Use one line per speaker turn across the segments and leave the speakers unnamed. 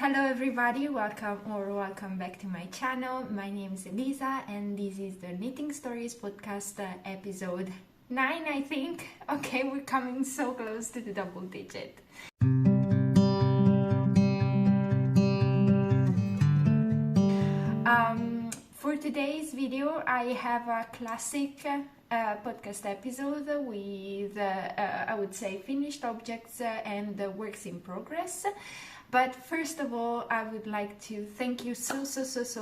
Hello everybody, welcome back to my channel. My name is Elisa and this is the Knitting Stories podcast episode 9, I think. Okay, we're coming so close to the double digit. For today's video, I have a classic podcast episode with, I would say, finished objects and works in progress. But first of all, I would like to thank you so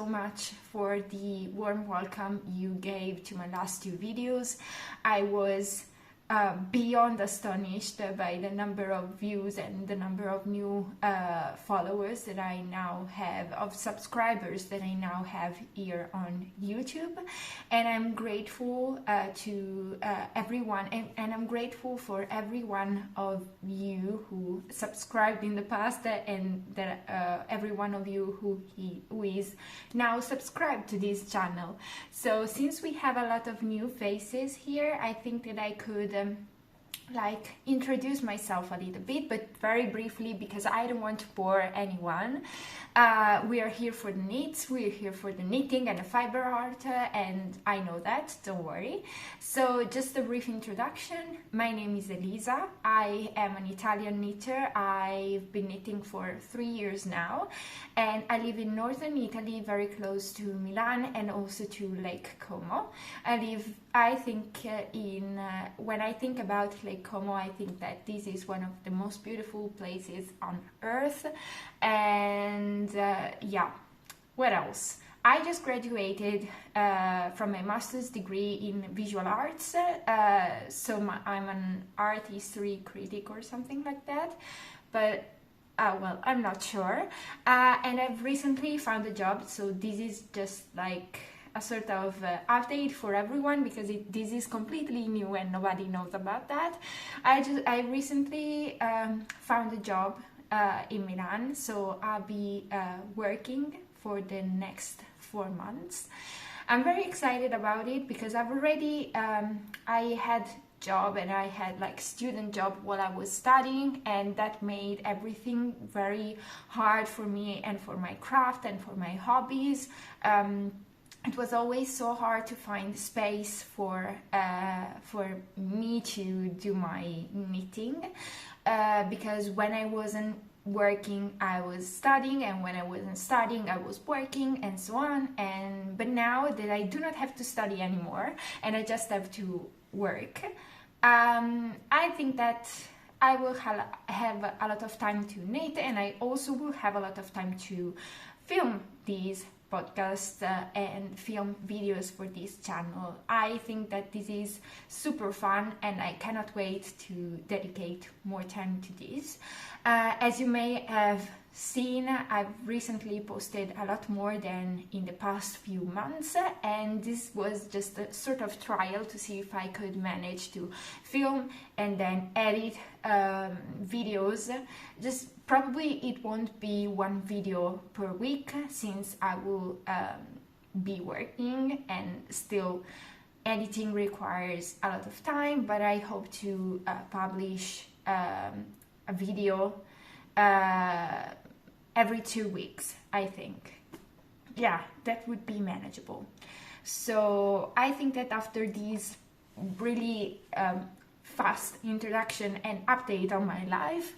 much for the warm welcome you gave to my last two videos. I was beyond astonished by the number of views and the number of new followers that I now have, of subscribers that I now have here on YouTube. And I'm grateful to everyone, and I'm grateful for every one of you who subscribed in the past and that every one of you who is now subscribed to this channel. So since we have a lot of new faces here, I think that I could introduce myself a little bit, but very briefly, because I don't want to bore anyone. We are here for the knits, we're here for the knitting and the fiber art, and I know that, don't worry. So just a brief introduction. My name is Elisa. I am an Italian knitter. I've been knitting for 3 years now, and I live in northern Italy, very close to Milan and also to Lake Como. When I think about Lake Como, I think that this is one of the most beautiful places on earth. And what else? I just graduated from my master's degree in visual arts, I'm an art history critic or something like that, but well, I'm not sure. And I've recently found a job, so this is just like a sort of update for everyone, because this is completely new and nobody knows about that. I recently found a job in Milan, so I'll be working for the next 4 months. I'm very excited about it because I've already I had job and I had student job while I was studying, and that made everything very hard for me and for my craft and for my hobbies. It was always so hard to find space for me to do my knitting, because when I wasn't working I was studying, and when I wasn't studying I was working, and so on. But now that I do not have to study anymore and I just have to work, I think that I will have a lot of time to knit, and I also will have a lot of time to film these podcasts and film videos for this channel. I think that this is super fun and I cannot wait to dedicate more time to this. As you may have seen, I've recently posted a lot more than in the past few months, and this was just a sort of trial to see if I could manage to film and then edit videos. Just probably it won't be one video per week, since I will be working and still editing requires a lot of time, but I hope to publish a video every 2 weeks, I think. Yeah, that would be manageable. So I think that after this really fast introduction and update on my life,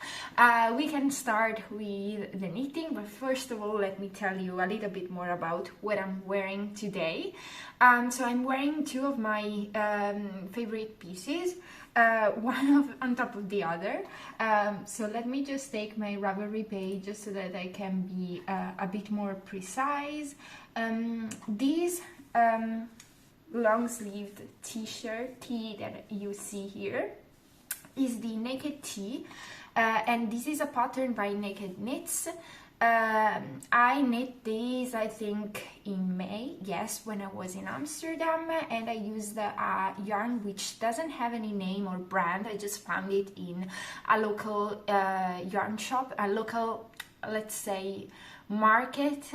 we can start with the knitting. But first of all, let me tell you a little bit more about what I'm wearing today. So I'm wearing two of my favorite pieces, one on top of the other. So let me just take my Ravelry page just so that I can be a bit more precise. These long-sleeved t-shirt tee that you see here is the Naked Tee, and this is a pattern by Naked Knits. I knit these, I think, in May, yes, when I was in Amsterdam, and I used a yarn which doesn't have any name or brand. I just found it in a local yarn shop, a local, let's say, market,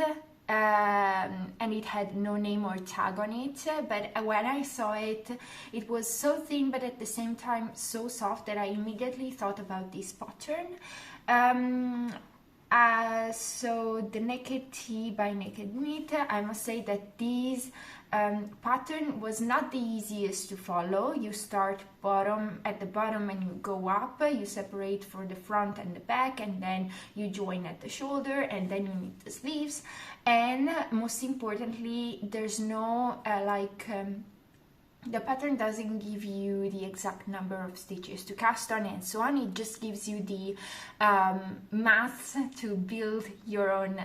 and it had no name or tag on it, but when I saw it, it was so thin but at the same time so soft that I immediately thought about this pattern. So the Naked Tee by Naked Knit, I must say that this pattern was not the easiest to follow. You start at the bottom and you go up, you separate for the front and the back, and then you join at the shoulder, and then you knit the sleeves. And most importantly, there's no the pattern doesn't give you the exact number of stitches to cast on and so on. It just gives you the maths to build your own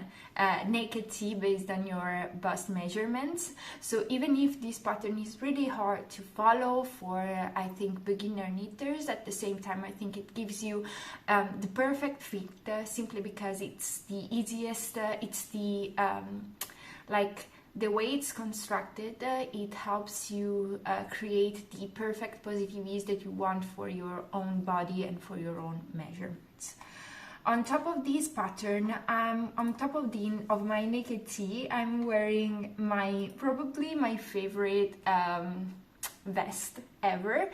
naked tee based on your bust measurements. So even if this pattern is really hard to follow for I think beginner knitters, at the same time I think it gives you the perfect fit, simply because it's the easiest, it's the the way it's constructed, it helps you create the perfect positive ease that you want for your own body and for your own measurements. On top of this pattern, on top of my naked tee, I'm wearing probably my favorite vest ever.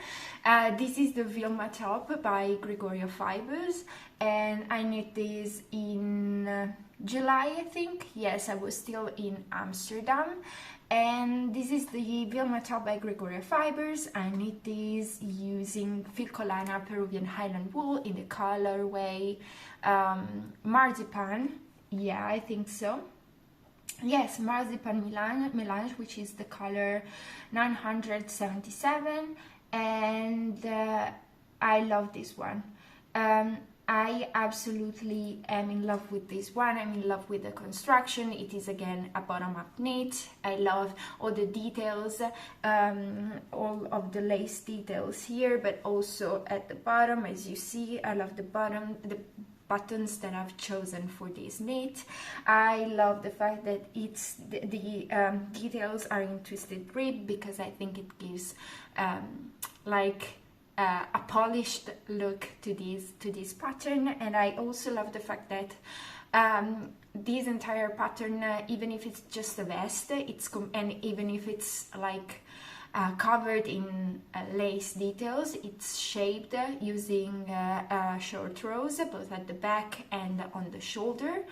This is the Vilma top by Gregoria Fibers, and I knit this in July, I think. Yes, I was still in Amsterdam, and this is the Vilma top by Gregoria Fibers. I knit this using Filcolana Peruvian Highland wool in the colorway Marzipan. Yeah, I think so. Yes, Marzipan Melange, which is the color 977, and I love this one. I absolutely am in love with this one. I'm in love with the construction. It is again a bottom-up knit. I love all the details, all of the lace details here, but also at the bottom, as you see, I love the buttons that I've chosen for this knit. I love the fact that it's the details are in twisted rib, because I think it gives a polished look to this pattern. And I also love the fact that this entire pattern, even if it's just a vest, and even if it's covered in lace details, it's shaped using short rows both at the back and on the shoulder,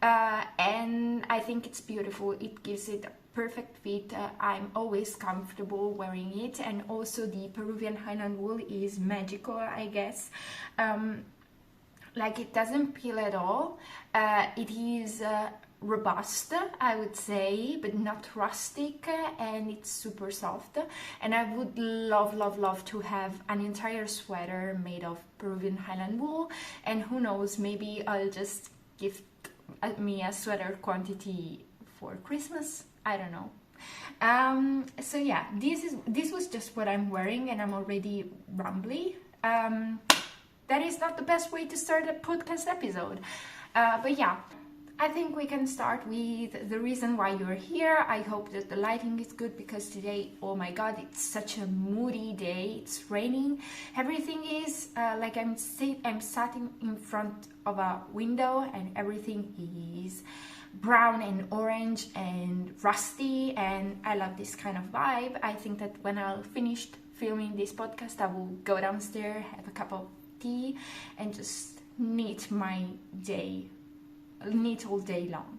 and I think it's beautiful. It gives it a perfect fit. I'm always comfortable wearing it, and also the Peruvian Highland wool is magical, I guess. It doesn't peel at all. It is robust, I would say, but not rustic, and it's super soft. And I would love to have an entire sweater made of Peruvian Highland wool, and who knows, maybe I'll just give me a sweater quantity for Christmas. I don't know. So yeah, this was just what I'm wearing, and I'm already rambly. That is not the best way to start a podcast episode, but yeah, I think we can start with the reason why you're here. I hope that the lighting is good, because today, oh my god, it's such a moody day. It's raining. Everything is I'm sat in front of a window, and everything is brown and orange and rusty, and I love this kind of vibe. I think that when I'll finish filming this podcast, I will go downstairs, have a cup of tea, and just knit all day long.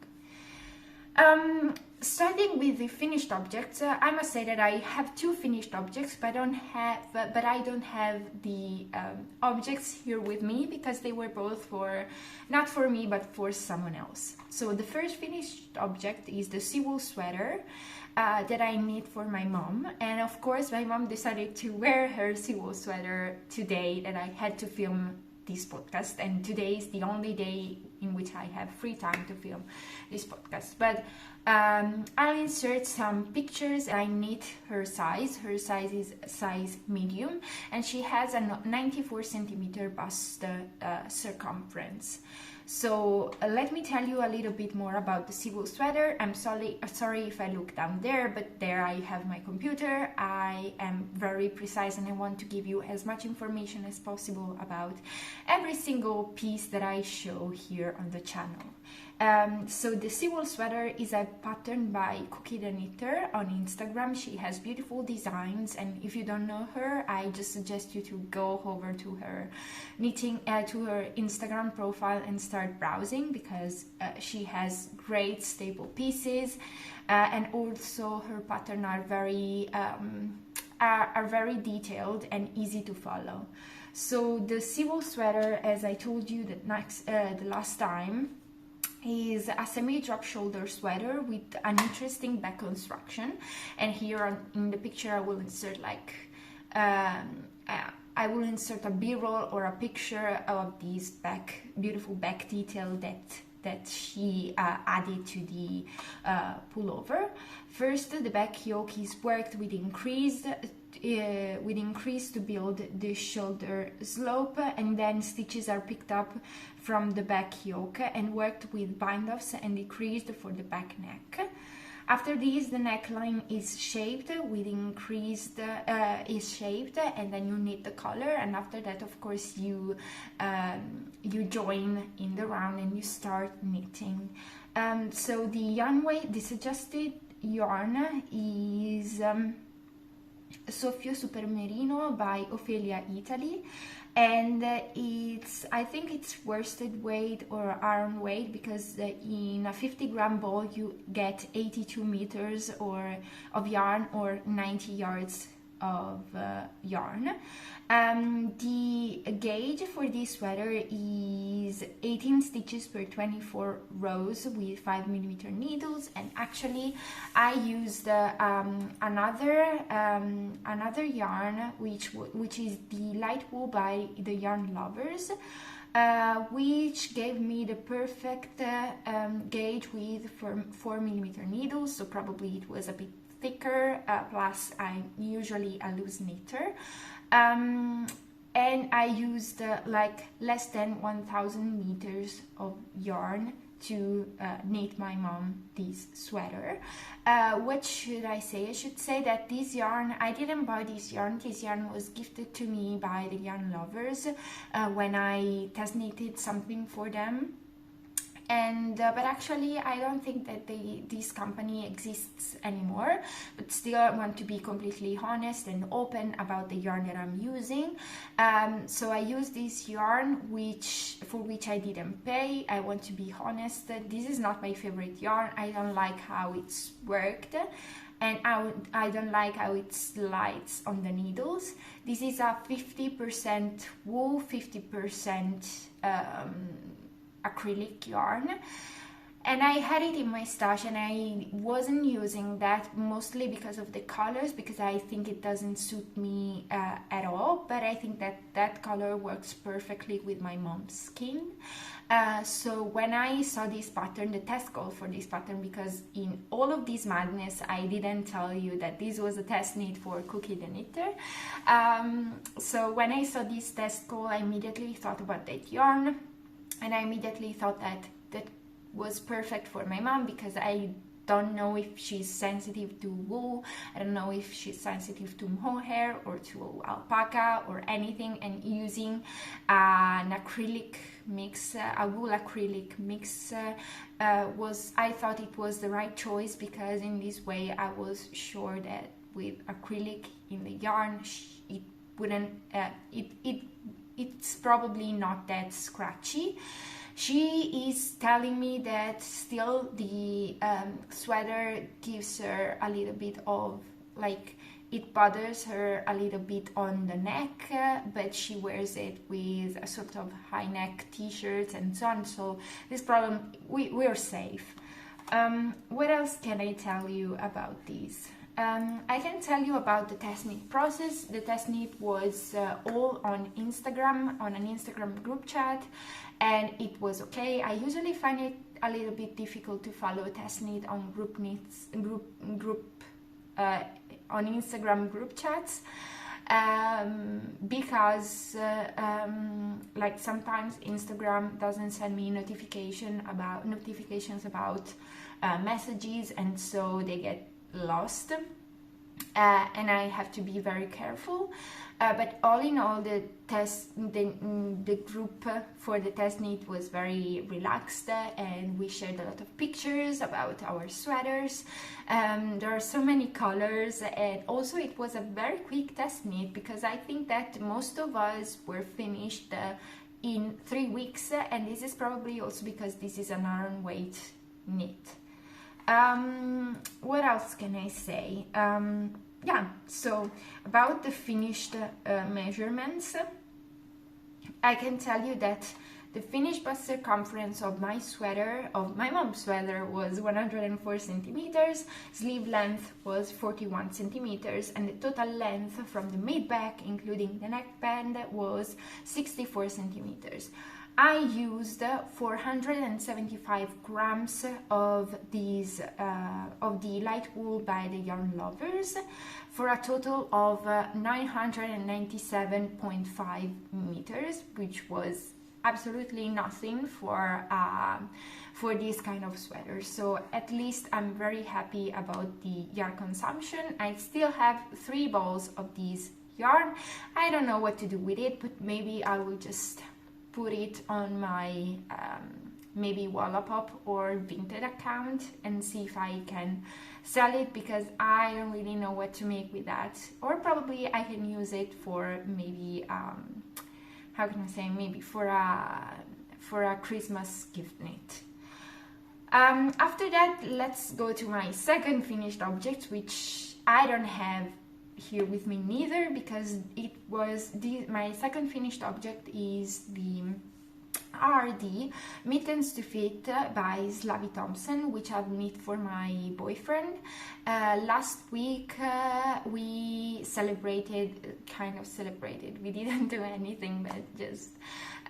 Starting with the finished objects, I must say that I have two finished objects, but I don't have the objects here with me, because they were both not for me, but for someone else. So the first finished object is the Siwol sweater that I knit for my mom, and of course my mom decided to wear her Siwol sweater today that I had to film this podcast, and today is the only day in which I have free time to film this podcast. But I'll insert some pictures. I knit her size. Her size is size medium, and she has a 94 centimeter bust circumference. So let me tell you a little bit more about the Siwol sweater. I'm sorry if I look down there, but there I have my computer. I am very precise, and I want to give you as much information as possible about every single piece that I show here on the channel. So the Siwol sweater is a pattern by Cookie the Knitter on Instagram. She has beautiful designs, and if you don't know her, I just suggest you to go over to her to her Instagram profile and start start browsing, because she has great staple pieces, and also her pattern are very detailed and easy to follow. So the Siwol sweater, as I told you the last time, is a semi-drop shoulder sweater with an interesting back construction. And here in the picture I will insert like I will insert a b-roll or a picture of this beautiful back detail that she added to the pullover. First, the back yoke is worked with increase to build the shoulder slope, and then stitches are picked up from the back yoke and worked with bind-offs and decreased for the back neck. After this, the neckline is shaped with increased and then you knit the collar, and after that, of course, you join in the round and you start knitting. So the yarn weight, the suggested yarn is Soffio Super Merino by Ophelia Italy, and I think it's worsted weight or iron weight, because in a 50-gram ball you get 82 meters of yarn or 90 yards of yarn. The gauge for this sweater is 18 stitches per 24 rows with 5mm needles, and actually I used another yarn which is the light wool by the Yarn Lovers, which gave me the perfect gauge with 4mm needles, so probably it was a bit thicker, plus I'm usually a loose knitter, and I used like less than 1000 meters of yarn to knit my mom this sweater. What should I say? I should say that this yarn, I didn't buy this yarn was gifted to me by the Yarn Lovers when I test knitted something for them. And but actually I don't think that this company exists anymore, but still I want to be completely honest and open about the yarn that I'm using. So I use this yarn for which I didn't pay. I want to be honest, this is not my favorite yarn. I don't like how it's worked, and I don't like how it slides on the needles. This is a 50% wool, 50% acrylic yarn, and I had it in my stash, and I wasn't using that mostly because of the colors, because I think it doesn't suit me at all, but I think that color works perfectly with my mom's skin. So when I saw this pattern, the test call for this pattern, because in all of this madness I didn't tell you that this was a test knit for Cookie the Knitter, so when I saw this test call I immediately thought about that yarn. And I immediately thought that was perfect for my mom, because I don't know if she's sensitive to wool, I don't know if she's sensitive to mohair or to alpaca or anything, and using an acrylic mix, a wool acrylic mix, I thought it was the right choice, because in this way I was sure that with acrylic in the yarn it wouldn't, it's probably not that scratchy. She is telling me that still the sweater gives her a little bit of, like, it bothers her a little bit on the neck, but she wears it with a sort of high neck t-shirts and so on, so this problem, we're safe. What else can I tell you about this? I can tell you about the test knit process. The test knit was all on Instagram, on an Instagram group chat, and it was okay. I usually find it a little bit difficult to follow test knit on on Instagram group chats, because like sometimes Instagram doesn't send me notifications about messages, and so they get lost, and I have to be very careful, but all in all the group for the test knit was very relaxed, and we shared a lot of pictures about our sweaters. There are so many colors, and also it was a very quick test knit, because I think that most of us were finished in 3 weeks, and this is probably also because this is an iron weight knit. What else can I say? Yeah, so about the finished measurements, I can tell you that the finished bust circumference of my sweater, of my mom's sweater, was 104 centimeters, sleeve length was 41 centimeters, and the total length from the mid-back, including the neckband, was 64 centimeters. I used 475 grams of these of the light wool by the Yarn Lovers for a total of 997.5 meters, which was absolutely nothing for this kind of sweater. So at least I'm very happy about the yarn consumption. I still have 3 balls of this yarn. I don't know what to do with it, but maybe I will just put it on my maybe Wallapop or Vinted account and see if I can sell it, because I don't really know what to make with that. Or probably I can use it for maybe how can I say, maybe for a Christmas gift knit. After that, let's go to my second finished object, which I don't have here with me neither, because it was my second finished object is the RD Mittens to Fit by Slavi Thomsen, which I've knit for my boyfriend. Last week we kind of celebrated, we didn't do anything, but just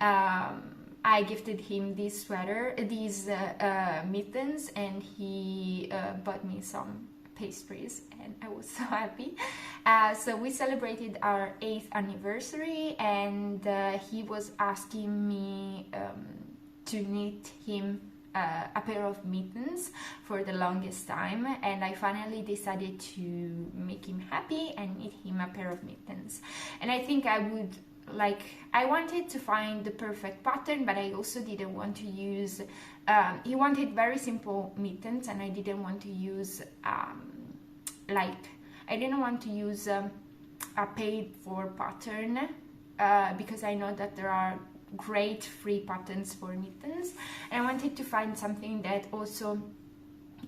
I gifted him this sweater, these mittens, and he bought me some pastries, and I was so happy. So we celebrated our 8th anniversary, and he was asking me to knit him a pair of mittens for the longest time, and I finally decided to make him happy and knit him a pair of mittens. And I think I wanted to find the perfect pattern, but I also didn't want to use he wanted very simple mittens, and I didn't want to use a paid for pattern, because I know that there are great free patterns for mittens, and I wanted to find something that also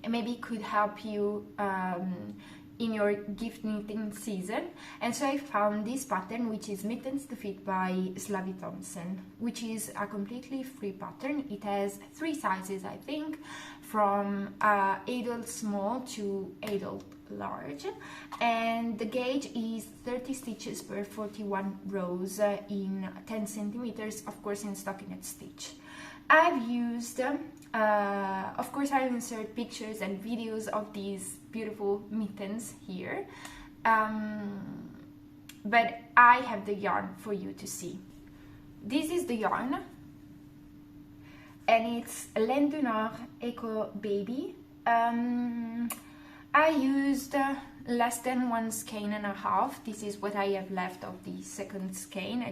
maybe could help you in your gift knitting season. And so I found this pattern, which is Mittens to Fit by Slavi Thomsen, which is a completely free pattern. It has 3 sizes, I think, from adult small to adult large, and the gauge is 30 stitches per 41 rows in 10 centimeters, of course in stockinette stitch. I've used of course I'll insert pictures and videos of these beautiful mittens here, but I have the yarn for you to see. This is the yarn, and it's Laine du Nord Eco Baby. I used less than 1 skein and a half. This is what I have left of the second skein.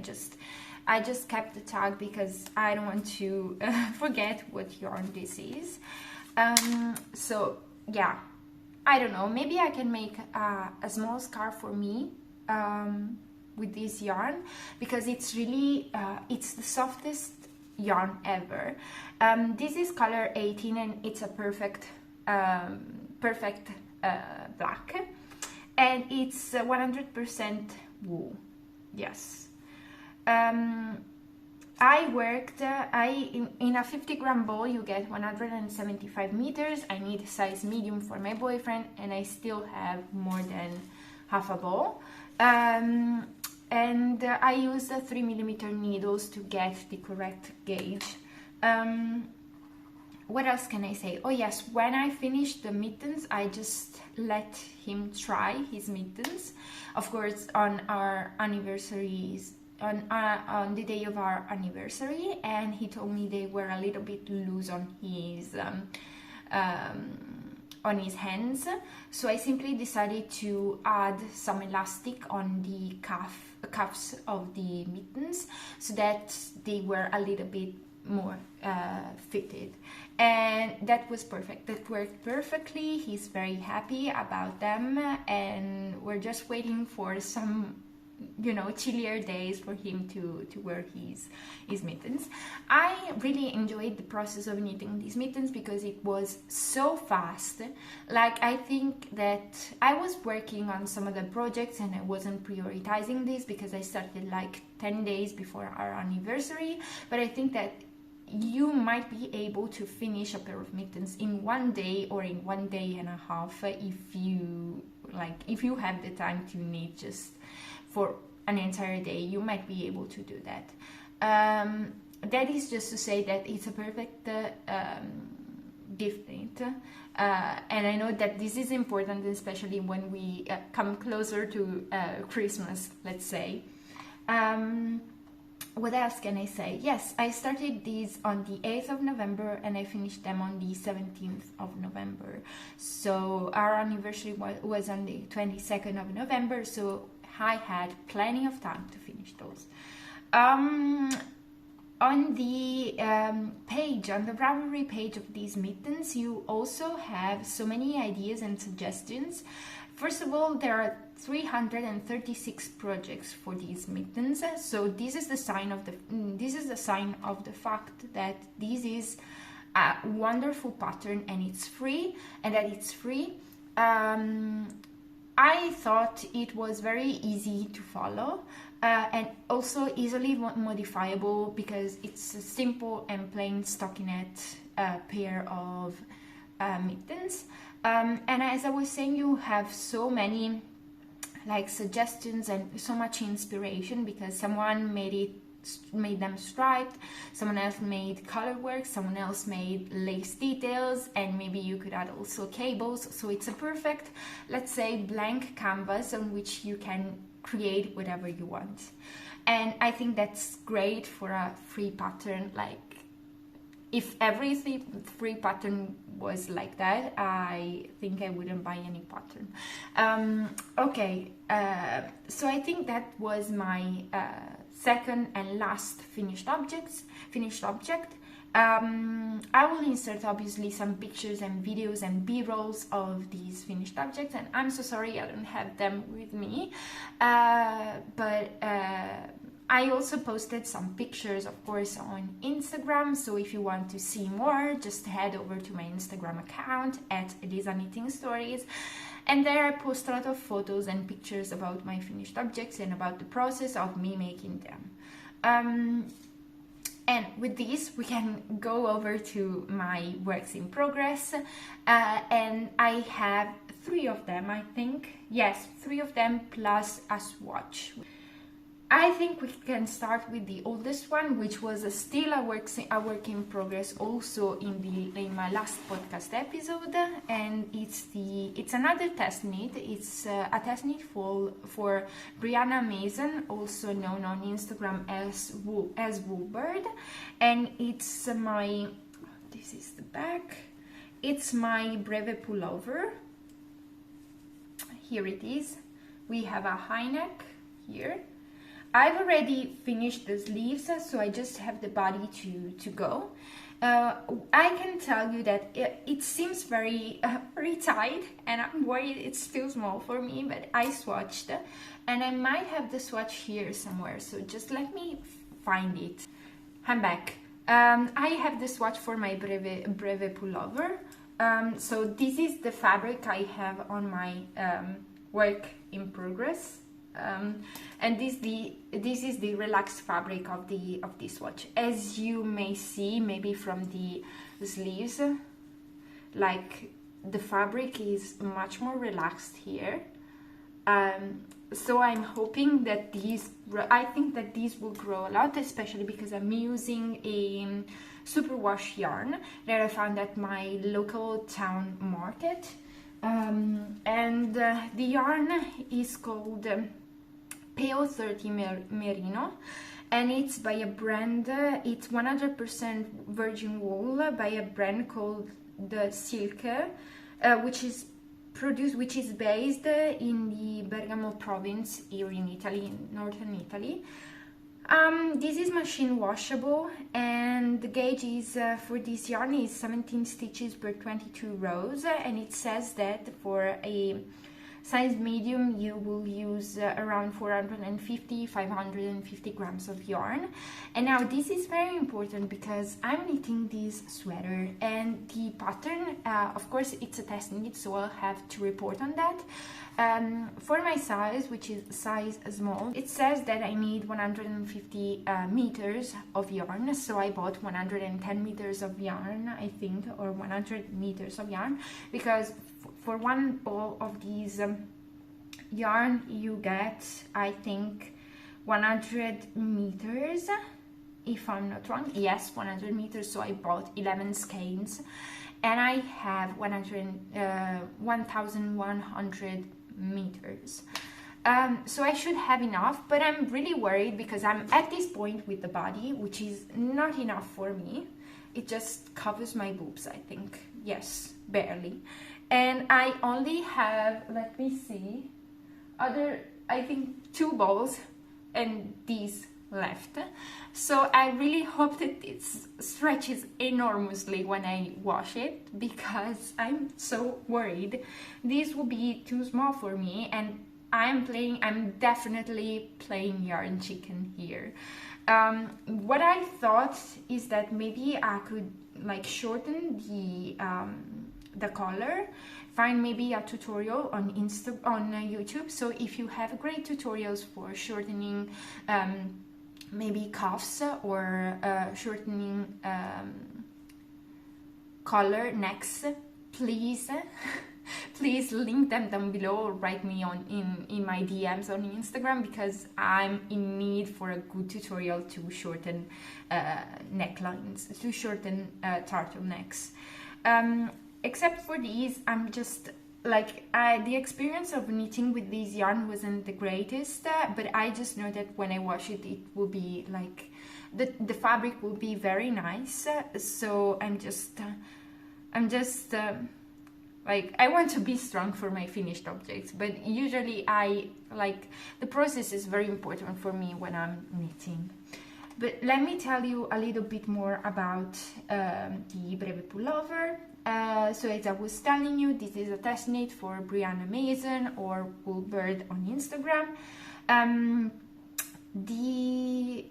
I just kept the tag because I don't want to forget what yarn this is. So yeah, I don't know, maybe I can make a small scarf for me with this yarn, because it's really it's the softest yarn ever. This is color 18, and it's a perfect black, and it's 100% wool. Yes. I worked in a 50-gram ball. You get 175 meters. I need size medium for my boyfriend, and I still have more than half a ball. And I used 3mm needles to get the correct gauge. What else can I say? Oh yes, when I finished the mittens, I just let him try his mittens. Of course, on our anniversaries, on the day of our anniversary, and he told me they were a little bit loose on his hands. So I simply decided to add some elastic on the cuffs of the mittens, so that they were a little bit more fitted, and that was perfect. That worked perfectly. He's very happy about them, and we're just waiting for some you know, chillier days for him to wear his mittens. I really enjoyed the process of knitting these mittens because it was so fast. Like, I think that I was working on some of the projects and I wasn't prioritizing this because I started like 10 days before our anniversary, but I think that you might be able to finish a pair of mittens in 1 day or in 1 day and a half if you have the time to knit just for an entire day. You might be able to do that. That is just to say that it's a perfect gift knit, and I know that this is important, especially when we come closer to Christmas, let's say. What else can I say? Yes, I started these on the 8th of November and I finished them on the 17th of November. So our anniversary was on the 22nd of November, so I had plenty of time to finish those. On the page, on the Ravelry page of these mittens, you also have so many ideas and suggestions. First of all, there are 336 projects for these mittens, so this is the sign of the fact that this is a wonderful pattern and it's free, and that it's free. I thought it was very easy to follow and also easily modifiable because it's a simple and plain stockinette pair of mittens. And as I was saying, you have so many like suggestions and so much inspiration because someone made them striped, someone else made color work, someone else made lace details, and maybe you could add also cables. So it's a perfect, let's say, blank canvas on which you can create whatever you want. And I think that's great for a free pattern. Like, if every free pattern was like that, I think I wouldn't buy any pattern. Okay, so I think that was my second and last finished object. I will insert obviously some pictures and videos and b-rolls of these finished objects, and I'm so sorry I don't have them with me, but I also posted some pictures, of course, on Instagram, so if you want to see more, just head over to my Instagram account at Elisa Knitting Stories, and there I post a lot of photos and pictures about my finished objects and about the process of me making them. And with this, we can go over to my works in progress, and I have 3 of them, I think. Yes, 3 of them plus a swatch. I think we can start with the oldest one, which was still a work in progress also in my last podcast episode, and it's another test knit. It's a test knit for Brianna Mason, also known on Instagram as Woolbird, and it's this is the back. It's my Breve Pullover. Here it is. We have a high neck here. I've already finished the sleeves, so I just have the body to go. I can tell you that it seems very tight, and I'm worried it's too small for me, but I swatched, and I might have the swatch here somewhere, so just let me find it. I'm back. I have the swatch for my Breve Pullover. So this is the fabric I have on my work in progress. And this is the relaxed fabric of this swatch. As you may see, maybe from the sleeves, like the fabric is much more relaxed here. So I'm hoping that I think that these will grow a lot, especially because I'm using a superwash yarn that I found at my local town market. And the yarn is called Pale 30 Merino, and it's by a brand, it's 100% virgin wool by a brand called the Silke, which is based in the Bergamo province here in Italy, in northern Italy. This is machine washable, and the gauge is for this yarn is 17 stitches per 22 rows, and it says that for a Size medium, you will use around 450-550 grams of yarn. And now this is very important because I'm knitting this sweater, and the pattern, of course it's a test knit, so I'll have to report on that. For my size, which is size small, it says that I need 150 meters of yarn, so I bought 110 meters of yarn, I think, or 100 meters of yarn, because for one ball of these yarn you get, I think, 100 meters, if I'm not wrong. Yes, 100 meters, so I bought 11 skeins, and I have 1100 meters. So I should have enough, but I'm really worried because I'm at this point with the body, which is not enough for me. It just covers my boobs, I think. Yes, barely. And I only have, let me see, I think 2 balls and these left. So I really hope that it stretches enormously when I wash it, because I'm so worried this will be too small for me, and I'm definitely playing yarn chicken here. What I thought is that maybe I could like shorten the collar, find maybe a tutorial on YouTube. So if you have great tutorials for shortening maybe cuffs or shortening collar necks, please please link them down below, or write me in my DMs on Instagram, because I'm in need for a good tutorial to shorten necklines, to shorten turtlenecks. Except for these, I'm just like, the experience of knitting with this yarn wasn't the greatest, but I just know that when I wash it, it will be like, the fabric will be very nice. So I'm just like, I want to be strong for my finished objects, but usually the process is very important for me when I'm knitting. But let me tell you a little bit more about the Breve Pullover. So as I was telling you, this is a test knit for Brianna Mason or Woolbird on Instagram. The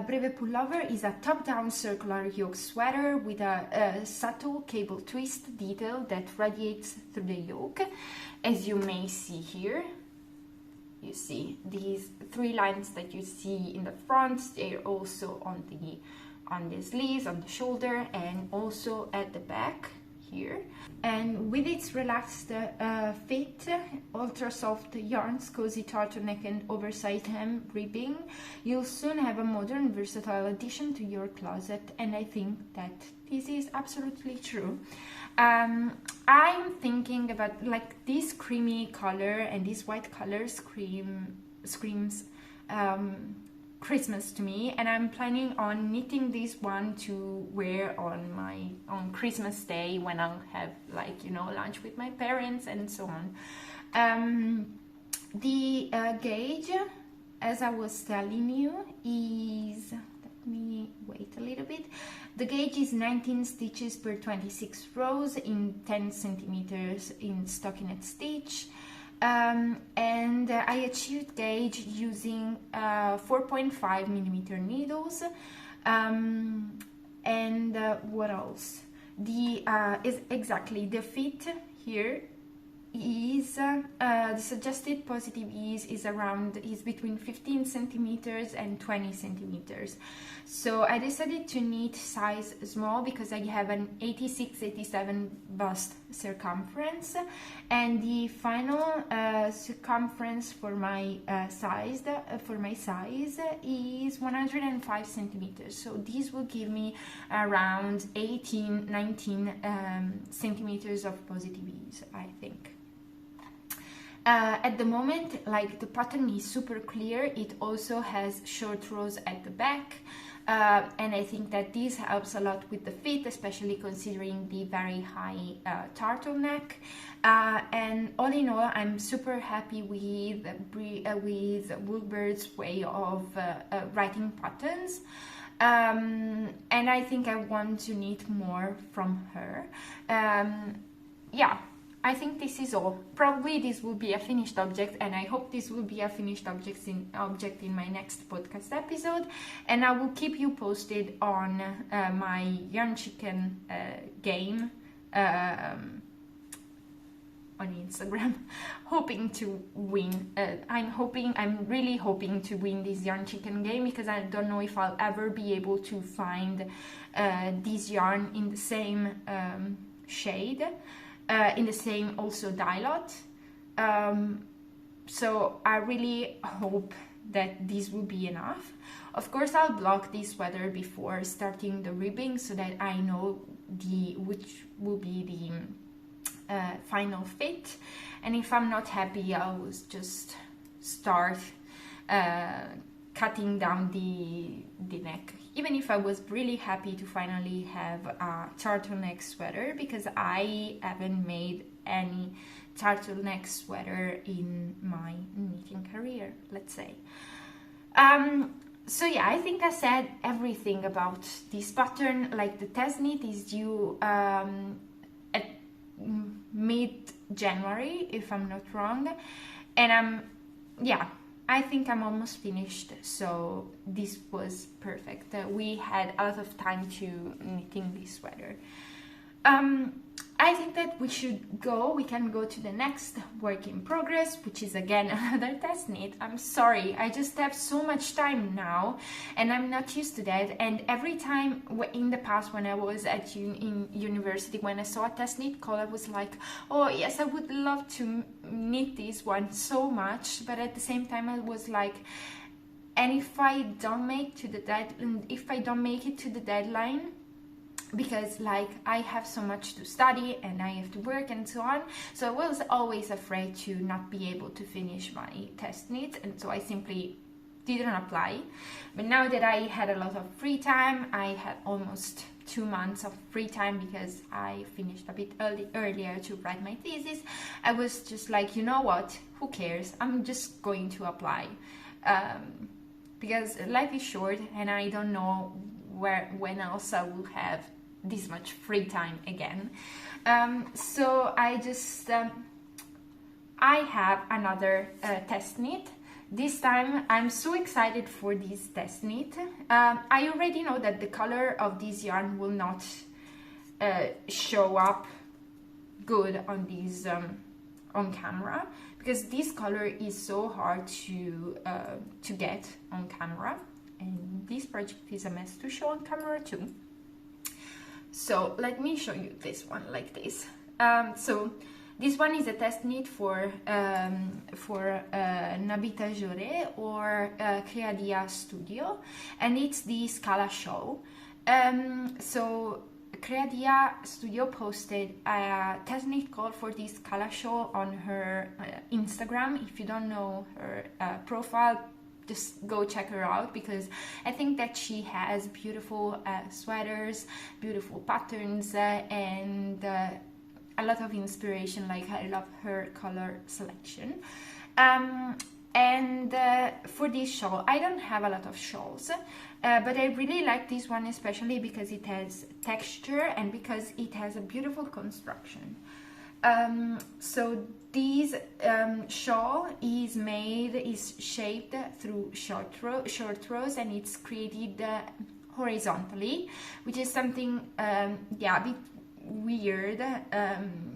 Breve Pullover is a top-down circular yoke sweater with a subtle cable twist detail that radiates through the yoke. As you may see here, you see these 3 lines that you see in the front, they're also on the sleeves, on the shoulder, and also at the back here. And with its relaxed fit, ultra soft yarns, cozy turtleneck and oversized hem ribbing, you'll soon have a modern, versatile addition to your closet, and I think that this is absolutely true. I'm thinking about, like, this creamy color and this white color screams Christmas to me, and I'm planning on knitting this one to wear on Christmas Day, when I'll have, like, you know, lunch with my parents and so on. The gauge, as I was telling you, is, let me wait a little bit, the gauge is 19 stitches per 26 rows in 10 centimeters in stockinette stitch. And I achieved gauge using 4.5 millimeter needles. And what else? Is exactly the fit here is the suggested positive ease is between 15 centimeters and 20 centimeters. So I decided to knit size small because I have an 86-87 bust circumference, and the final circumference for my size is 105 centimeters. So this will give me around 18-19 centimeters of positive ease, I think. At the moment, like, the pattern is super clear. It also has short rows at the back, and I think that this helps a lot with the fit, especially considering the very high turtleneck. And all in all, I'm super happy with Woolbird's way of writing patterns. And I think I want to knit more from her. Yeah. I think this is all. Probably this will be a finished object, and I hope this will be a finished object in my next podcast episode. And I will keep you posted on my yarn chicken game on Instagram, hoping to win. I'm really hoping to win this yarn chicken game, because I don't know if I'll ever be able to find this yarn in the same shade, in the same also dye lot. So I really hope that this will be enough. Of course, I'll block this sweater before starting the ribbing, so that I know which will be the final fit. And if I'm not happy, I'll just start cutting down the neck, even if I was really happy to finally have a turtleneck sweater, because I haven't made any turtleneck sweater in my knitting career, let's say. So yeah, I think I said everything about this pattern. Like, the test knit is due at mid-January, if I'm not wrong, and I think I'm almost finished, so this was perfect. We had a lot of time to knitting this sweater. I think that we can go to the next work in progress, which is again another test knit. I'm sorry, I just have so much time now, and I'm not used to that. And every time in the past, when I was in university, when I saw a test knit call, I was like, oh yes, I would love to knit this one so much, but at the same time I was like, and if I don't make it to the deadline, because like I have so much to study and I have to work and so on, so I was always afraid to not be able to finish my test knit, and so I simply didn't apply. But now that I had a lot of free time, I had almost 2 months of free time, because I finished a bit earlier to write my thesis, I was just like, you know what, who cares, I'm just going to apply, because life is short and I don't know when else I will have this much free time again. So I just I have another test knit. This time I'm so excited for this test knit. I already know that the color of this yarn will not show up good on this on camera, because this color is so hard to get on camera, and this project is a mess to show on camera too. So let me show you this one like this. So this one is a test knit for Nabita Jore or creadia.studio, and it's the Skala Shawl. So creadia.studio posted a test knit call for this Skala Shawl on her Instagram. If you don't know her profile, just go check her out, because I think that she has beautiful sweaters, beautiful patterns, and a lot of inspiration. Like, I love her color selection. And for this shawl, I don't have a lot of shawls, but I really like this one, especially because it has texture and because it has a beautiful construction. So this shawl is shaped through short rows, and it's created horizontally, which is something a bit weird.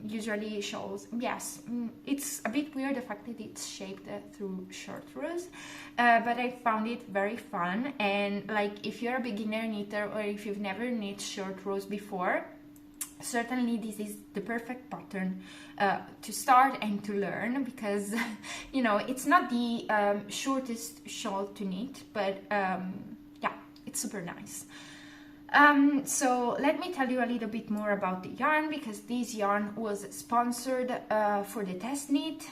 Usually shawls, yes, it's a bit weird, the fact that it's shaped through short rows, but I found it very fun. And like, if you're a beginner knitter, or if you've never knit short rows before, certainly this is the perfect pattern to start and to learn, because you know, it's not the shortest shawl to knit, but it's super nice. So let me tell you a little bit more about the yarn, because this yarn was sponsored for the test knit.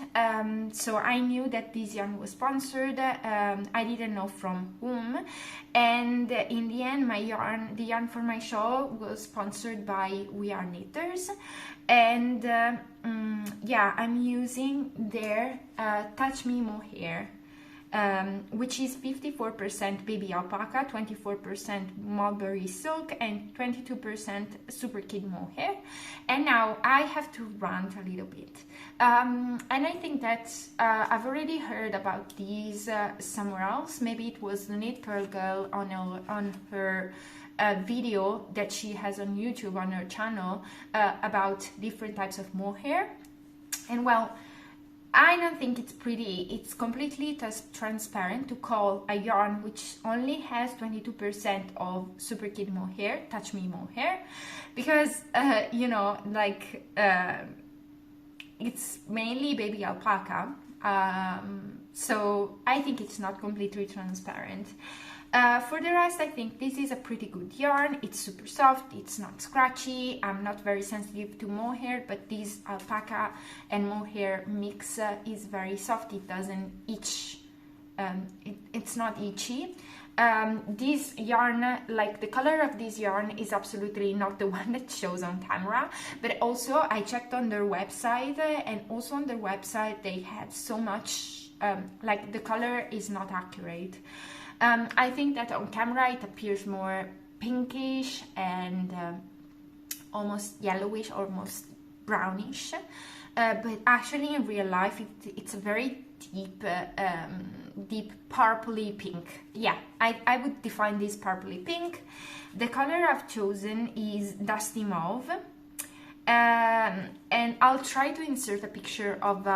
So I knew that this yarn was sponsored. I didn't know from whom, and in the end, the yarn for my shawl was sponsored by We Are Knitters, and I'm using their Touch Me Mohair which is 54% baby alpaca, 24% mulberry silk, and 22% super kid mohair. And now I have to rant a little bit. And I think that I've already heard about these somewhere else. Maybe it was the Knit Pearl Girl on her video that she has on YouTube on her channel about different types of mohair. And well, I don't think it's pretty. It's completely transparent to call a yarn which only has 22% of super kid mohair, touch me mohair, because you know, like it's mainly baby alpaca, so I think it's not completely transparent. For the rest, I think this is a pretty good yarn. It's super soft, it's not scratchy. I'm not very sensitive to mohair, but this alpaca and mohair mix is very soft. It doesn't itch. It's not itchy. This yarn, like the color of this yarn is absolutely not the one that shows on camera, but also I checked on their website, and also on their website they have so much, like the color is not accurate. I think that on camera it appears more pinkish and almost yellowish, almost brownish, but actually in real life it's a very deep deep purpley pink. Yeah, I would define this purpley pink. The color I've chosen is dusty mauve, and I'll try to insert a picture of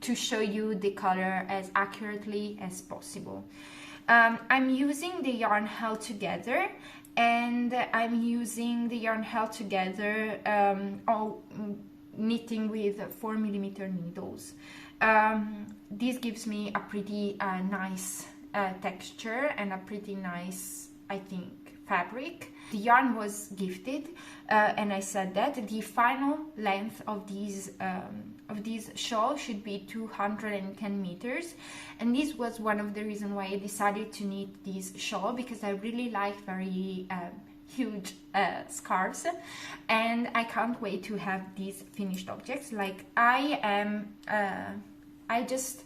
to show you the color as accurately as possible. I'm using the yarn held together, and I'm using the yarn held together all knitting with 4mm needles. This gives me a pretty nice texture and a pretty nice, I think, fabric. The yarn was gifted, and I said that the final length of these shawl should be 210 meters, and this was one of the reasons why I decided to knit this shawl, because I really like very huge scarves, and I can't wait to have these finished objects. Like I just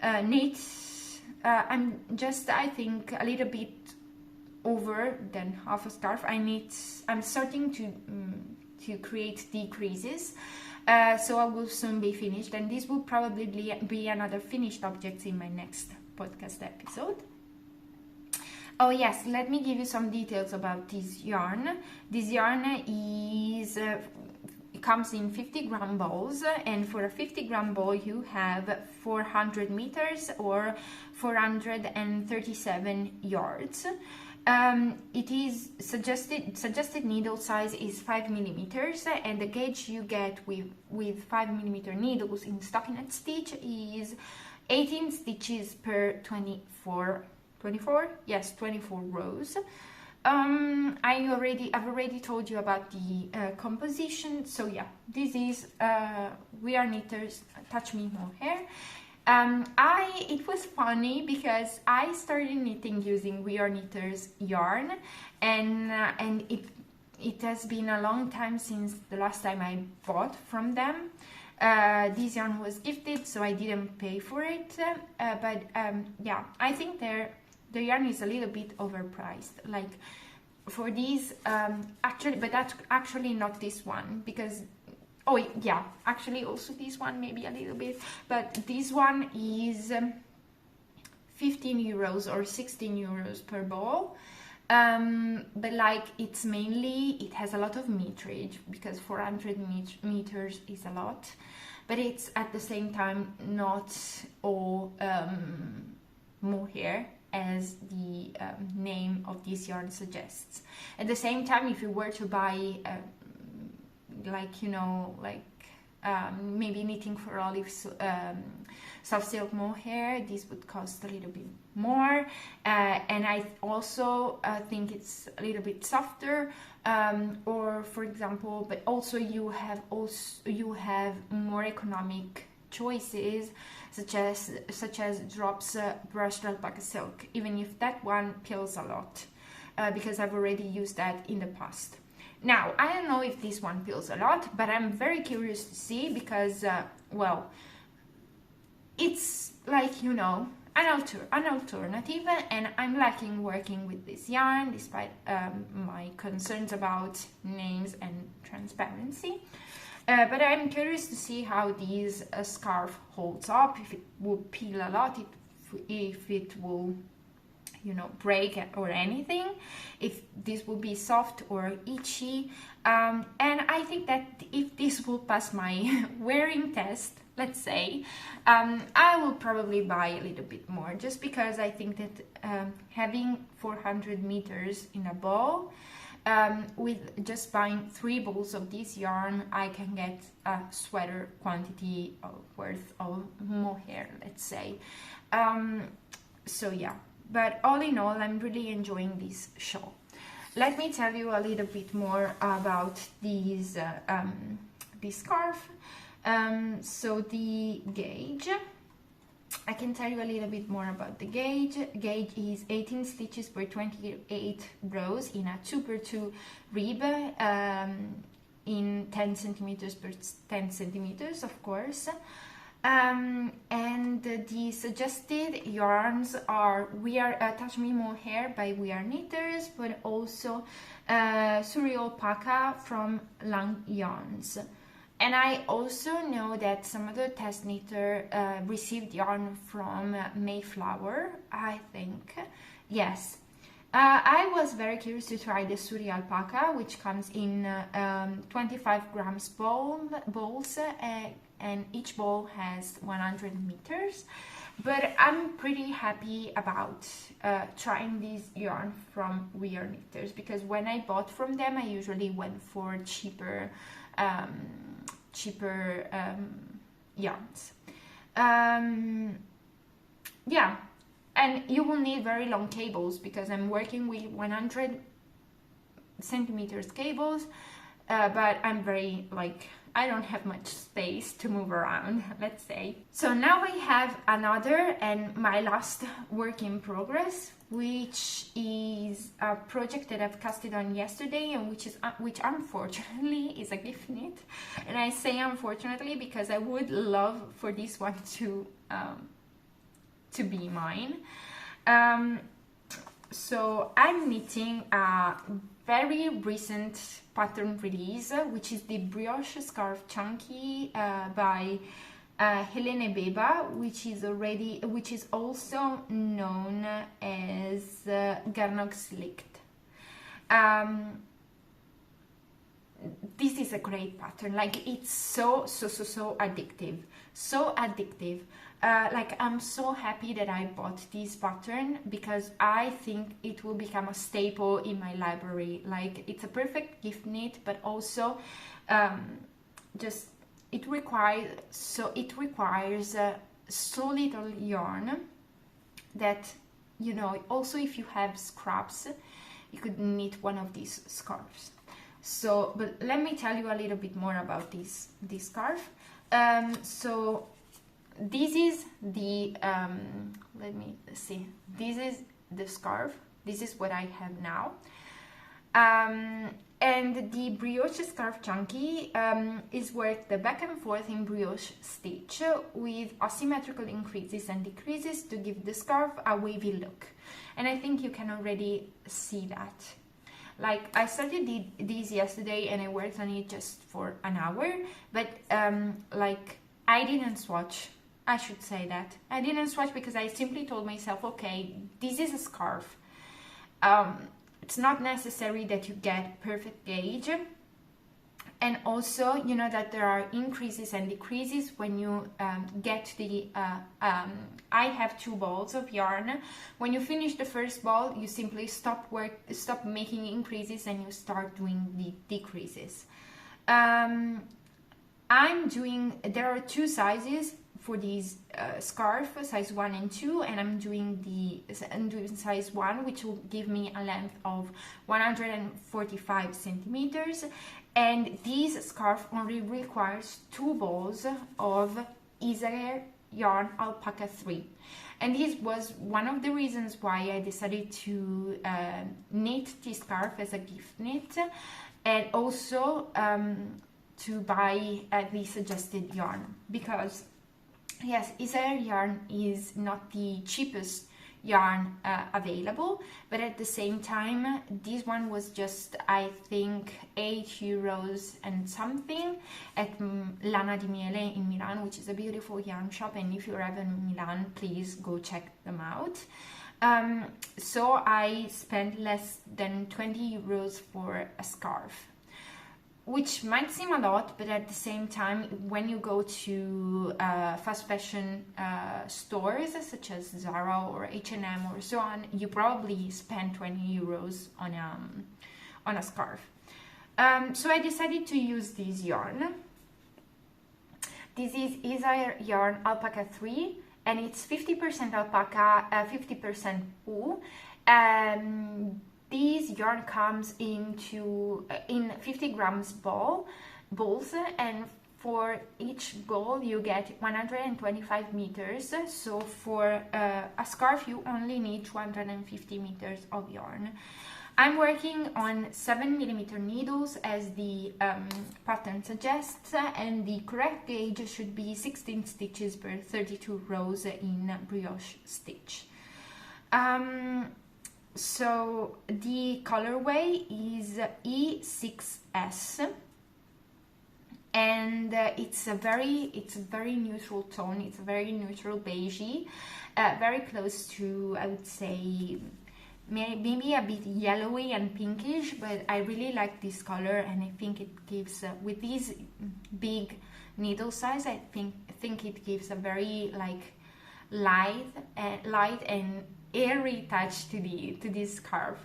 knit, I'm just, I think, a little bit over than half a scarf. I'm starting to create decreases, so I will soon be finished, and this will probably be another finished object in my next podcast episode. Oh yes, let me give you some details about this yarn. This yarn is it comes in 50-gram balls, and for a 50-gram ball you have 400 meters or 437 yards. It is suggested needle size is 5mm, and the gauge you get with 5mm needles in stockinette stitch is 18 stitches per 24 rows. I've already told you about the composition. So yeah, this is We Are Knitters Touch Me Mohair. It was funny because I started knitting using We Are Knitters yarn, and it has been a long time since the last time I bought from them. This yarn was gifted, so I didn't pay for it, but yeah, I think the yarn is a little bit overpriced, like for these, actually, but that's actually not this one, because oh yeah, actually also this one maybe a little bit, but this one is 15 euros or 16 euros per ball, but like it has a lot of meterage, because 400 meters is a lot, but it's at the same time not all mohair, as the name of this yarn suggests. At the same time, if you were to buy like, you know, like maybe knitting for olives soft silk mohair, this would cost a little bit more, and I also think it's a little bit softer, or for example, but also you have more economic choices, such as Drops brushed alpaca silk, even if that one peels a lot, because I've already used that in the past. Now, I don't know if this one peels a lot, but I'm very curious to see, because well, it's like, you know, an alternative, and I'm liking working with this yarn despite my concerns about names and transparency. But I'm curious to see how this scarf holds up, if it will peel a lot, if it will, you know, break or anything, if this will be soft or itchy. And I think that if this will pass my wearing test, let's say, I will probably buy a little bit more, just because I think that having 400 meters in a ball, with just buying 3 balls of this yarn, I can get a sweater quantity worth of mohair, let's say. So yeah, but all in all, I'm really enjoying this shawl. Let me tell you a little bit more about this scarf. So the gauge, I can tell you a little bit more about the gauge. Gauge is 18 stitches per 28 rows in a 2x2 rib, in 10 centimeters per 10 centimeters, of course. And the suggested yarns are Touch Me Mohair by We Are Knitters, but also Surrey Alpaca from Lang Yarns. And I also know that some other test knitter received yarn from Mayflower, I think. Yes. I was very curious to try the Surrey Alpaca, which comes in 25 grams balls, and each ball has 100 meters. But I'm pretty happy about trying this yarn from We Are Knitters, because when I bought from them, I usually went for cheaper yarns. Yeah, and you will need very long cables, because I'm working with 100 centimeters cables, but I'm very, like, I don't have much space to move around, let's say. So now I have another and my last work in progress, which is a project that I've casted on yesterday, and which unfortunately is a gift knit. And I say unfortunately because I would love for this one to be mine. So I'm knitting a very recent pattern release, which is the Brioche Scarf Chunky by Helene Beba, which is also known as Garnog Slicked. This is a great pattern. Like, it's so addictive, like, I'm so happy that I bought this pattern, because I think it will become a staple in my library. Like, it's a perfect gift knit, but also it requires so little yarn that, you know, also if you have scraps, you could knit one of these scarves. So, but let me tell you a little bit more about this scarf. So this is the let me see, this is the scarf, this is what I have now. And the Brioche Scarf Chunky is worked the back and forth in brioche stitch with asymmetrical increases and decreases to give the scarf a wavy look. And I think you can already see that. Like, I started this yesterday and I worked on it just for an hour, but like, I didn't swatch. I should say that. I didn't swatch because I simply told myself, okay, this is a scarf. It's not necessary that you get perfect gauge. And also, you know that there are increases and decreases when you get the, I have 2 balls of yarn. When you finish the first ball, you simply stop making increases and you start doing the decreases. There are 2 sizes for these scarf, size 1 and 2, and I'm doing size 1, which will give me a length of 145 centimeters. And this scarf only requires 2 balls of ISAGER yarn Alpaca 3. And this was one of the reasons why I decided to knit this scarf as a gift knit, and also to buy the suggested yarn, because yes, ISAGER yarn is not the cheapest yarn available, but at the same time this one was just, I think, €8 and something at Lana di Miele in Milan, which is a beautiful yarn shop, and if you're ever in Milan, please go check them out. So I spent less than €20 for a scarf, which might seem a lot, but at the same time, when you go to fast fashion stores such as Zara or H&M or so on, you probably spend €20 on a scarf. So I decided to use this yarn. This is ISAGER yarn Alpaca 3, and it's 50% alpaca, 50% wool. This yarn comes in 50 grams balls, and for each ball you get 125 meters. So for a scarf you only need 250 meters of yarn. I'm working on 7mm needles as the pattern suggests, and the correct gauge should be 16 stitches per 32 rows in brioche stitch. So the colorway is E6S, and it's a very neutral tone. It's a very neutral beigey, very close to, I would say, maybe a bit yellowy and pinkish, but I really like this color, and I think it gives with these big needle size, I think it gives a very like light and airy touch to this scarf.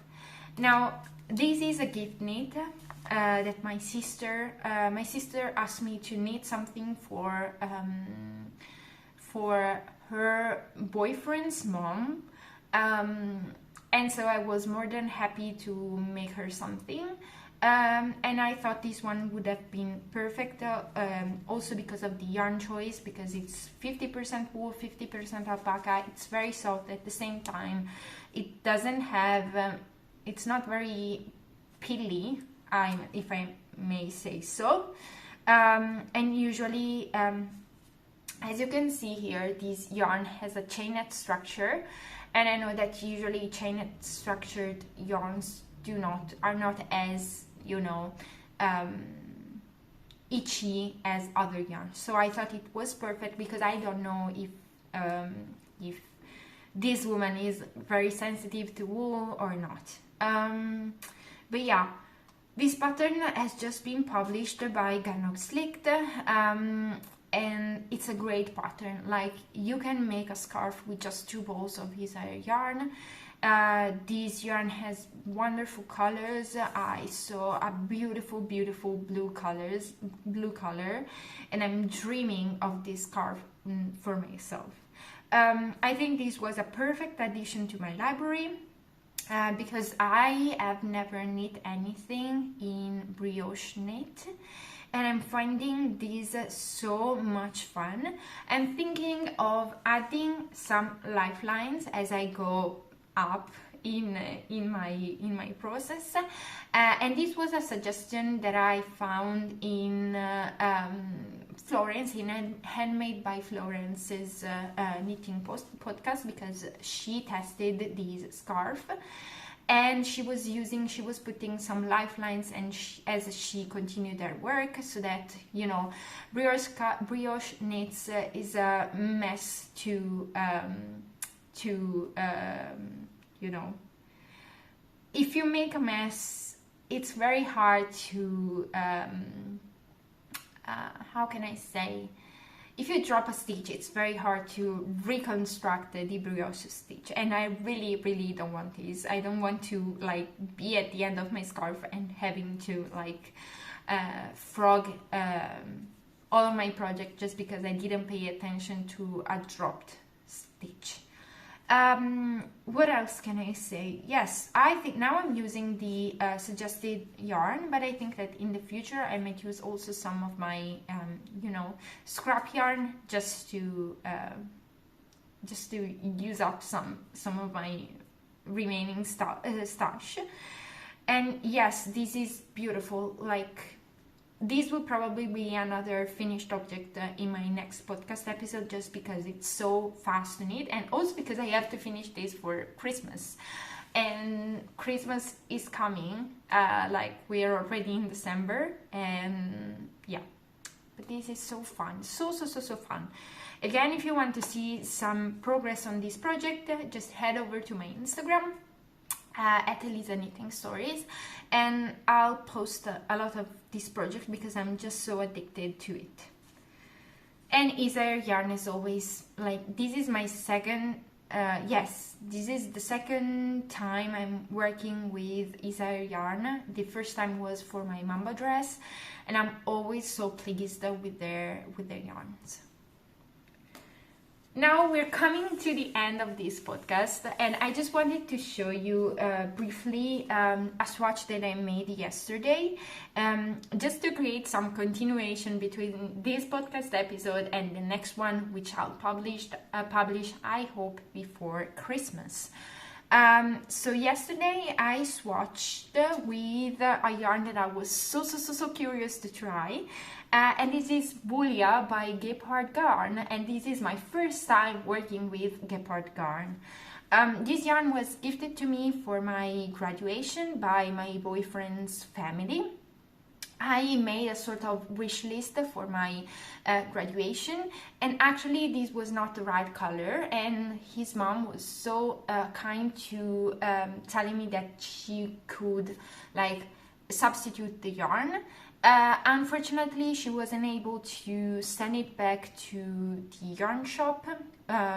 Now this is a gift knit that my sister asked me to knit something for her boyfriend's mom, and so I was more than happy to make her something. And I thought this one would have been perfect, also because of the yarn choice, because it's 50% wool, 50% alpaca. It's very soft at the same time. It doesn't have, it's not very pilly, if I may say so. And usually, as you can see here, this yarn has a chainette structure, and I know that usually chainette structured yarns are not as, you know, itchy as other yarns. So I thought it was perfect, because I don't know if this woman is very sensitive to wool or not. But yeah, this pattern has just been published by Garnock Slicked, and it's a great pattern. Like, you can make a scarf with just 2 balls of his yarn. This yarn has wonderful colors. I saw a beautiful blue color, and I'm dreaming of this scarf for myself. I think this was a perfect addition to my library, because I have never knit anything in brioche knit, and I'm finding this so much fun. I'm thinking of adding some lifelines as I go up in my process, and this was a suggestion that I found in Florence, in Handmade by Florence's knitting podcast, because she tested this scarf, and she was putting some lifelines, and as she continued her work, so that, you know, brioche knits is a mess to you know, if you make a mess, it's very hard to how can I say, if you drop a stitch, it's very hard to reconstruct the brioche stitch, and I really don't want this. I don't want to like be at the end of my scarf and having to like frog all of my project just because I didn't pay attention to a dropped stitch. What else can I say? Yes, I think now I'm using the suggested yarn, but I think that in the future I might use also some of my, you know, scrap yarn, just to use up some of my remaining stash. And yes, this is beautiful. Like, this will probably be another finished object in my next podcast episode, just because it's so fast to knit, and also because I have to finish this for Christmas. And Christmas is coming, like we are already in December, and yeah, but this is so fun, so fun. Again, if you want to see some progress on this project, just head over to my Instagram at Elisa Knitting Stories, and I'll post a lot of this project because I'm just so addicted to it. And ISAGER yarn, as always, like this is my second this is the second time I'm working with ISAGER yarn. The first time was for my Mamba dress, and I'm always so pleased with their yarns. Now we're coming to the end of this podcast, and I just wanted to show you briefly a swatch that I made yesterday, just to create some continuation between this podcast episode and the next one, which I'll publish I hope before Christmas. So yesterday I swatched with a yarn that I was so curious to try, and this is Bulia by Gepard Yarn, and this is my first time working with Gepard Yarn. This yarn was gifted to me for my graduation by my boyfriend's family. I made a sort of wish list for my graduation, and actually this was not the right color, and his mom was so kind to telling me that she could like substitute the yarn. Unfortunately, she wasn't able to send it back to the yarn shop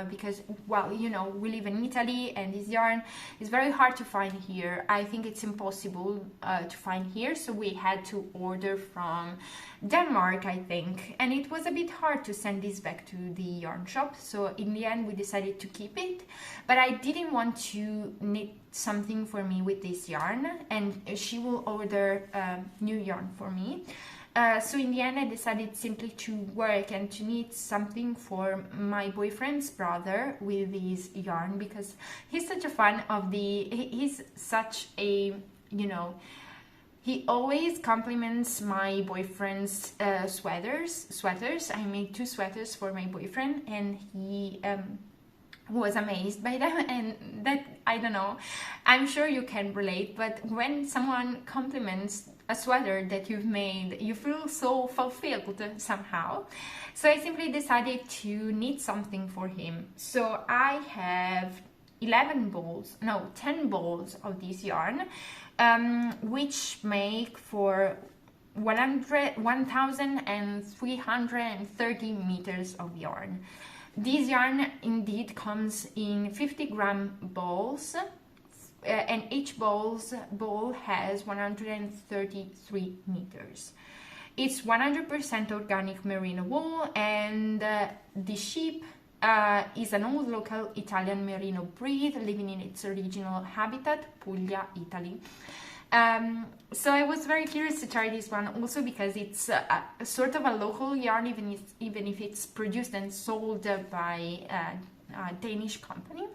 because, well, you know, we live in Italy and this yarn is very hard to find here. I think it's impossible to find here, so we had to order from Denmark, I think, and it was a bit hard to send this back to the yarn shop, so in the end we decided to keep it. But I didn't want to knit something for me with this yarn, and she will order new yarn for me. So in the end I decided simply to work and to knit something for my boyfriend's brother with this yarn, because he's such a fan of he's such a, you know, he always compliments my boyfriend's sweaters. I made 2 sweaters for my boyfriend, and he was amazed by them, and that, I don't know, I'm sure you can relate, but when someone compliments a sweater that you've made, you feel so fulfilled somehow. So I simply decided to knit something for him. So I have 10 balls of this yarn, which make for 1,330 meters of yarn. This yarn indeed comes in 50-gram balls, and each ball has 133 meters. It's 100% organic merino wool, and the sheep is an old local Italian merino breed living in its original habitat, Puglia, Italy. So I was very curious to try this one, also because it's a sort of a local yarn, even if it's produced and sold by a Danish company.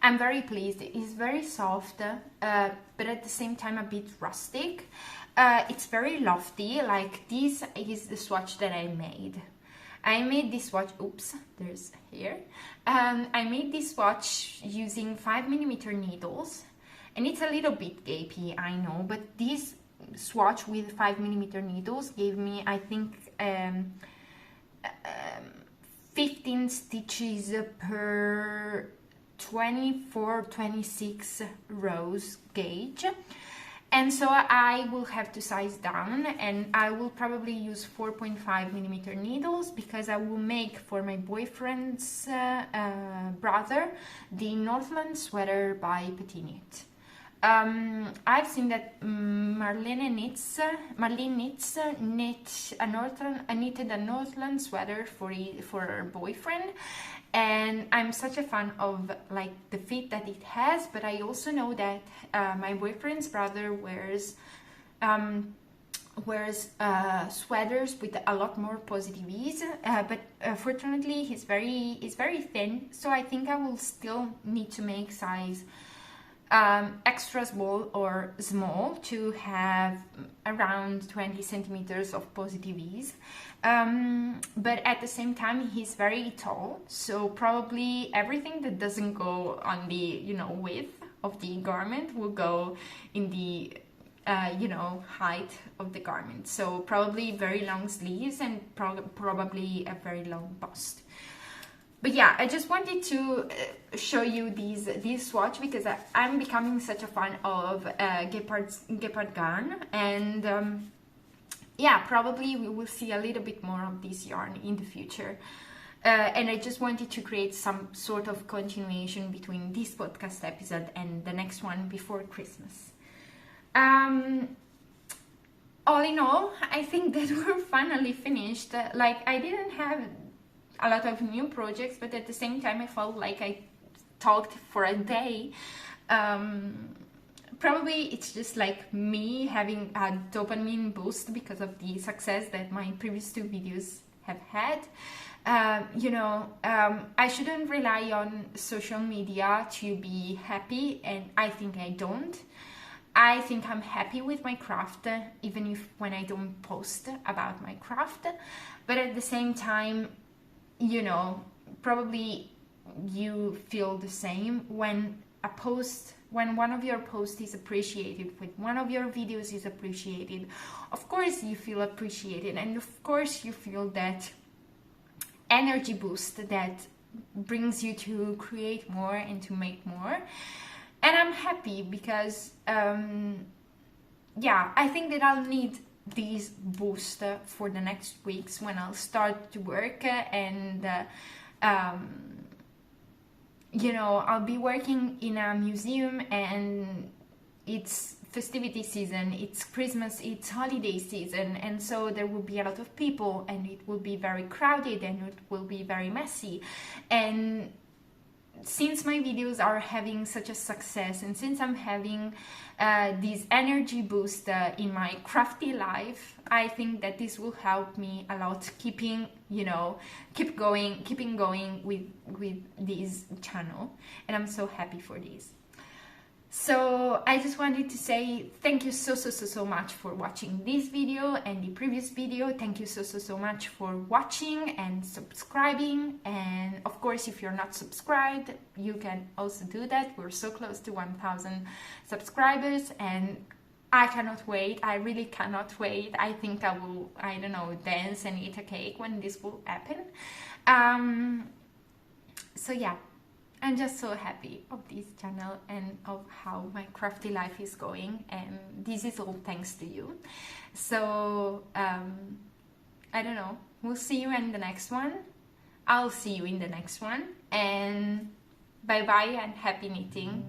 I'm very pleased. It's very soft, but at the same time a bit rustic. It's very lofty. Like, this is the swatch that I made. I made this swatch, oops, there's here. I made this swatch using 5mm needles, and it's a little bit gapey, I know, but this swatch with 5mm needles gave me, I think, 15 stitches per 24-26 rows gauge. And so I will have to size down, and I will probably use 4.5mm needles, because I will make for my boyfriend's brother the Northland sweater by Petite. I've seen that Marlene knits knitted a Northland sweater for her boyfriend, and I'm such a fan of like the fit that it has. But I also know that my boyfriend's brother wears sweaters with a lot more positive ease, but fortunately he's very thin, so I think I will still need to make size extra small or small to have around 20 centimeters of positive ease. But at the same time, he's very tall, so probably everything that doesn't go on the, you know, width of the garment will go in the you know, height of the garment. So probably very long sleeves and probably a very long bust. But yeah, I just wanted to show you these swatch because I'm becoming such a fan of Gepard yarn, and yeah, probably we will see a little bit more of this yarn in the future. And I just wanted to create some sort of continuation between this podcast episode and the next one before Christmas. All in all, I think that we're finally finished. Like, I didn't have a lot of new projects, but at the same time I felt like I talked for a day. Probably it's just like me having a dopamine boost because of the success that my previous 2 videos have had. You know, I shouldn't rely on social media to be happy, and I think I don't. I think I'm happy with my craft, even if when I don't post about my craft. But at the same time, you know, probably you feel the same when one of your posts is appreciated, when one of your videos is appreciated. Of course you feel appreciated, and of course you feel that energy boost that brings you to create more and to make more. And I'm happy because yeah, I think that I'll need this boost for the next weeks when I'll start to work, and you know, I'll be working in a museum, and it's festivity season, it's Christmas, it's holiday season, and so there will be a lot of people, and it will be very crowded, and it will be very messy. And since my videos are having such a success, and since I'm having this energy boost in my crafty life, I think that this will help me a lot keeping going with this channel, and I'm so happy for this. So I just wanted to say thank you so much for watching this video and the previous video. Thank you so much for watching and subscribing. And of course, if you're not subscribed, you can also do that. We're so close to 1,000 subscribers, and I cannot wait. I really cannot wait. I think I will, I don't know, dance and eat a cake when this will happen. So yeah. I'm just so happy of this channel and of how my crafty life is going, and this is all thanks to you. So I don't know, we'll see you in the next one. I'll see you in the next one, and bye bye and happy knitting.